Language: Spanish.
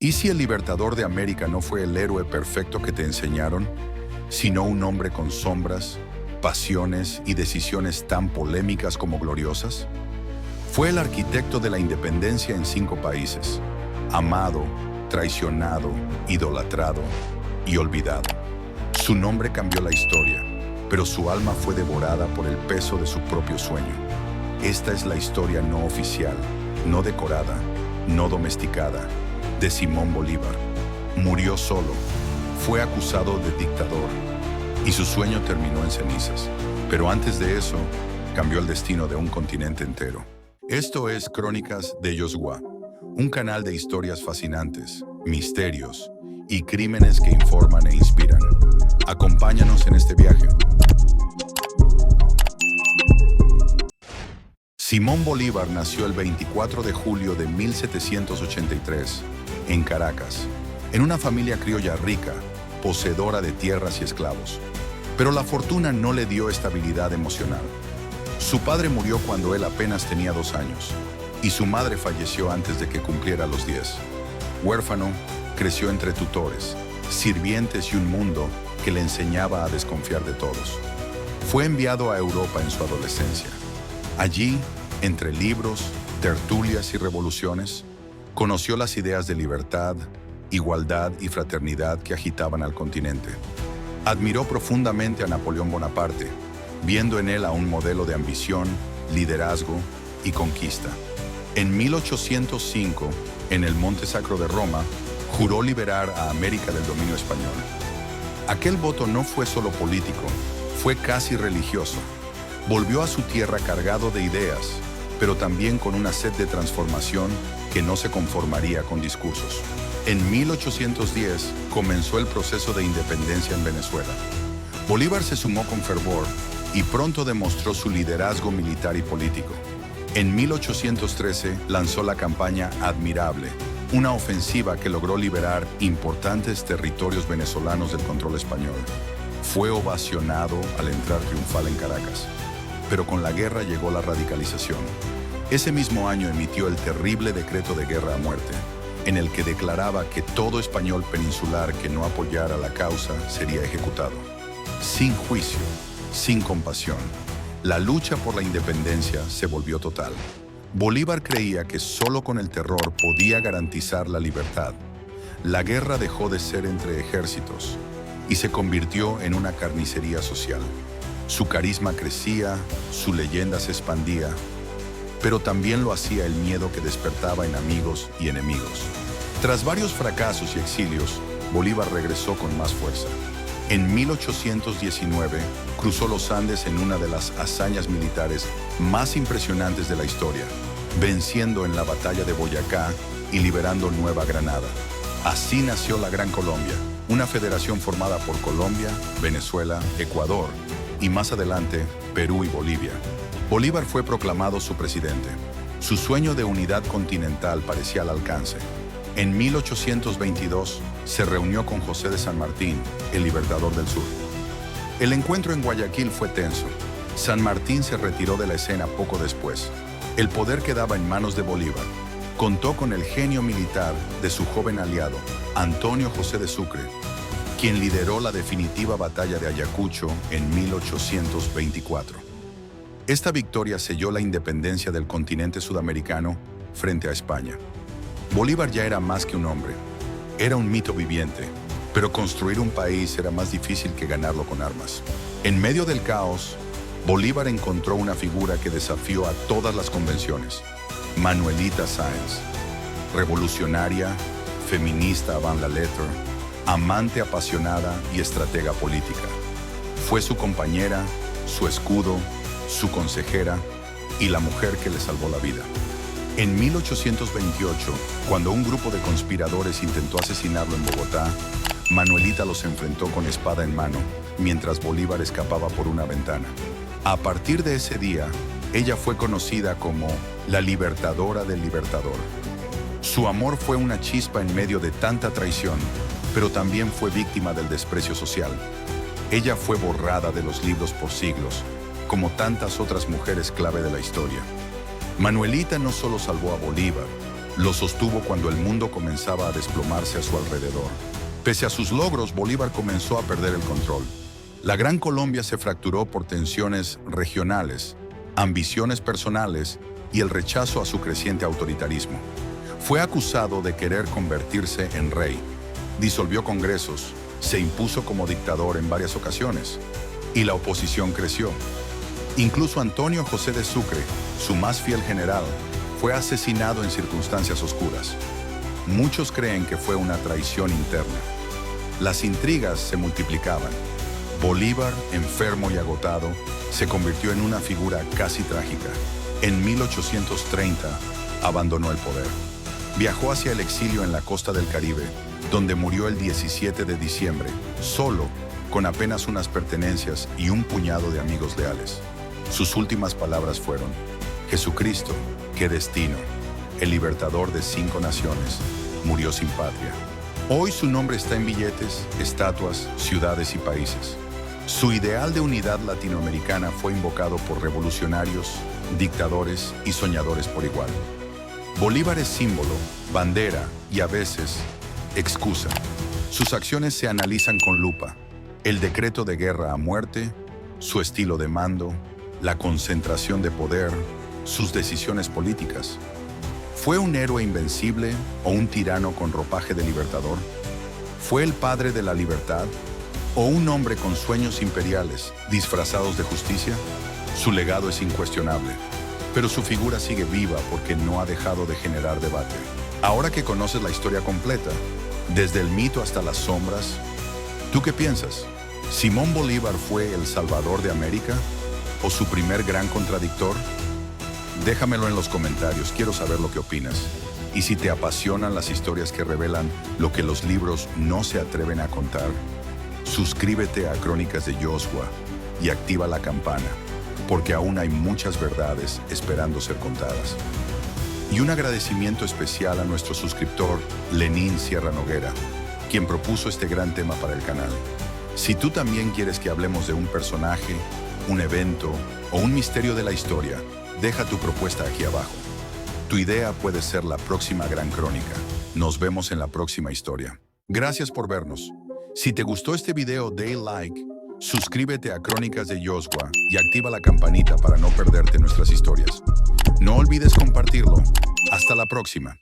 ¿Y si el libertador de América no fue el héroe perfecto que te enseñaron, sino un hombre con sombras, pasiones y decisiones tan polémicas como gloriosas? Fue el arquitecto de la independencia en 5 países, amado, traicionado, idolatrado y olvidado. Su nombre cambió la historia, pero su alma fue devorada por el peso de su propio sueño. Esta es la historia no oficial, no decorada, no domesticada, de Simón Bolívar. Murió solo, fue acusado de dictador y su sueño terminó en cenizas. Pero antes de eso, cambió el destino de un continente entero. Esto es Crónicas de Yoshua, un canal de historias fascinantes, misterios y crímenes que informan e inspiran. Acompáñanos en este viaje. Simón Bolívar nació el 24 de julio de 1783 en Caracas, en una familia criolla rica, poseedora de tierras y esclavos. Pero la fortuna no le dio estabilidad emocional. Su padre murió cuando él apenas tenía 2 años, y su madre falleció antes de que cumpliera los 10. Huérfano, creció entre tutores, sirvientes y un mundo que le enseñaba a desconfiar de todos. Fue enviado a Europa en su adolescencia. Allí, entre libros, tertulias y revoluciones, conoció las ideas de libertad, igualdad y fraternidad que agitaban al continente. Admiró profundamente a Napoleón Bonaparte, viendo en él a un modelo de ambición, liderazgo y conquista. En 1805, en el Monte Sacro de Roma, juró liberar a América del dominio español. Aquel voto no fue solo político, fue casi religioso. Volvió a su tierra cargado de ideas, pero también con una sed de transformación que no se conformaría con discursos. En 1810 comenzó el proceso de independencia en Venezuela. Bolívar se sumó con fervor y pronto demostró su liderazgo militar y político. En 1813 lanzó la campaña Admirable, una ofensiva que logró liberar importantes territorios venezolanos del control español. Fue ovacionado al entrar triunfal en Caracas. Pero con la guerra llegó la radicalización. Ese mismo año emitió el terrible decreto de guerra a muerte, en el que declaraba que todo español peninsular que no apoyara la causa sería ejecutado. Sin juicio, sin compasión, la lucha por la independencia se volvió total. Bolívar creía que solo con el terror podía garantizar la libertad. La guerra dejó de ser entre ejércitos y se convirtió en una carnicería social. Su carisma crecía, su leyenda se expandía, pero también lo hacía el miedo que despertaba en amigos y enemigos. Tras varios fracasos y exilios, Bolívar regresó con más fuerza. En 1819, cruzó los Andes en una de las hazañas militares más impresionantes de la historia, venciendo en la batalla de Boyacá y liberando Nueva Granada. Así nació la Gran Colombia, una federación formada por Colombia, Venezuela, Ecuador y más adelante, Perú y Bolivia. Bolívar fue proclamado su presidente. Su sueño de unidad continental parecía al alcance. En 1822 se reunió con José de San Martín, el libertador del sur. El encuentro en Guayaquil fue tenso. San Martín se retiró de la escena poco después. El poder quedaba en manos de Bolívar. Contó con el genio militar de su joven aliado, Antonio José de Sucre, quien lideró la definitiva batalla de Ayacucho en 1824. Esta victoria selló la independencia del continente sudamericano frente a España. Bolívar ya era más que un hombre, era un mito viviente, pero construir un país era más difícil que ganarlo con armas. En medio del caos, Bolívar encontró una figura que desafió a todas las convenciones: Manuelita Sáenz, revolucionaria, feminista avant la lettre, amante apasionada y estratega política. Fue su compañera, su escudo, su consejera y la mujer que le salvó la vida. En 1828, cuando un grupo de conspiradores intentó asesinarlo en Bogotá, Manuelita los enfrentó con espada en mano, mientras Bolívar escapaba por una ventana. A partir de ese día, ella fue conocida como la libertadora del libertador. Su amor fue una chispa en medio de tanta traición, pero también fue víctima del desprecio social. Ella fue borrada de los libros por siglos, como tantas otras mujeres clave de la historia. Manuelita no solo salvó a Bolívar, Lo sostuvo cuando el mundo comenzaba a desplomarse a su alrededor. Pese a sus logros, Bolívar comenzó a perder el control. La Gran Colombia se fracturó por tensiones regionales, ambiciones personales y el rechazo a su creciente autoritarismo. Fue acusado de querer convertirse en rey. Disolvió congresos, se impuso como dictador en varias ocasiones, y la oposición creció. Incluso Antonio José de Sucre, su más fiel general, fue asesinado en circunstancias oscuras. Muchos creen que fue una traición interna. Las intrigas se multiplicaban. Bolívar, enfermo y agotado, se convirtió en una figura casi trágica. En 1830, abandonó el poder. Viajó hacia el exilio en la costa del Caribe, donde murió el 17 de diciembre, solo, con apenas unas pertenencias y un puñado de amigos leales. Sus últimas palabras fueron: Jesucristo, qué destino, el libertador de 5 naciones, murió sin patria. Hoy su nombre está en billetes, estatuas, ciudades y países. Su ideal de unidad latinoamericana fue invocado por revolucionarios, dictadores y soñadores por igual. Bolívar es símbolo, bandera y a veces excusa. Sus acciones se analizan con lupa. El decreto de guerra a muerte, su estilo de mando, la concentración de poder, sus decisiones políticas. ¿Fue un héroe invencible o un tirano con ropaje de libertador? ¿Fue el padre de la libertad o un hombre con sueños imperiales disfrazados de justicia? Su legado es incuestionable, pero su figura sigue viva porque no ha dejado de generar debate. Ahora que conoces la historia completa, desde el mito hasta las sombras, ¿tú qué piensas? ¿Simón Bolívar fue el salvador de América o su primer gran contradictor? Déjamelo en los comentarios, quiero saber lo que opinas. Y si te apasionan las historias que revelan lo que los libros no se atreven a contar, suscríbete a Crónicas de Joshua y activa la campana, porque aún hay muchas verdades esperando ser contadas. Y un agradecimiento especial a nuestro suscriptor, Lenín Sierra Noguera, quien propuso este gran tema para el canal. Si tú también quieres que hablemos de un personaje, un evento o un misterio de la historia, deja tu propuesta aquí abajo. Tu idea puede ser la próxima gran crónica. Nos vemos en la próxima historia. Gracias por vernos. Si te gustó este video, dale like, suscríbete a Crónicas de Joshua y activa la campanita para no perderte nuestras historias. No olvides compartirlo. Hasta la próxima.